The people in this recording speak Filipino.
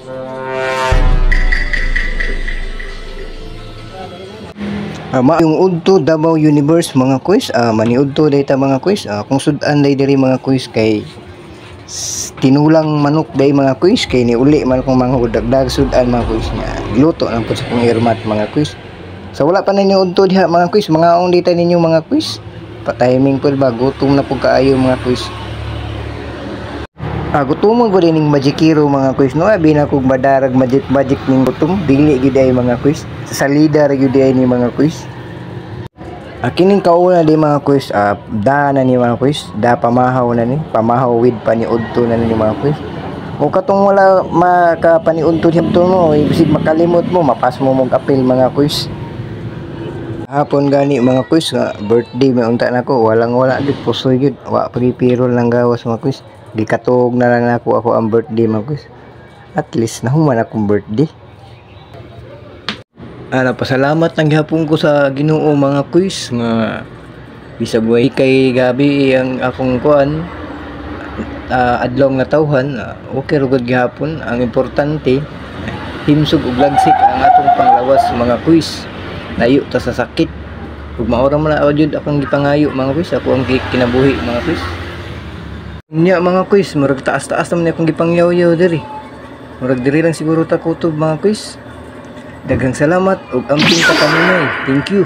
Yung udto Davao Universe mga quiz, maniudto data mga quiz, kung sudan day diri mga quiz kay tinulang manok day mga quiz kay ni uli man kung mga udagdag sudan mga quiz nga luto lang po sa kong irmat mga quiz. So wala pa ninyo udto diha mga quiz, mga ong data ninyo mga quiz, pa timing po ba gutom na po kaayo mga quiz. Gutom mo ning magikiro mga quiz no, abi na kog madarag magic ning gutom dili gid ay mga quiz, sa salida ra gyud ay ni mga quiz. Kining kauna di mga quiz, da na ni mga quiz, da pamahaw na ni, pamahaw with paniudto na ni mga quiz. Kung katong wala makapaniudto dito mo, ibig makalimot mo, mapas mo mong apil mga quiz. Hapon gani mga quiz nga birthday may unta nako, wala gid pusoy gid, wa pagipirol lang gawas mga quiz. Di katog na lang ako ang birthday mga quiz. At least nahuman akong birthday. Napasalamat ng gihapon ko sa Ginoo mga quiz nga bisag way kay gabi ang akong kuan, adlaw nga tawhan, okay rugod gihapon. Ang importante himsog ug lagsik ang atong panglawas mga quiz, layo ta sa sakit ug maura man na jud akong gipangayo mga quiz, ako ang kinabuhi mga quiz. Nya mga quiz, murag taas-taas naman akong gipangyaw-yaw diri, murag diri lang siguro ta kutob mga quiz. Daghang salamat ug amping ka kanunay. Thank you.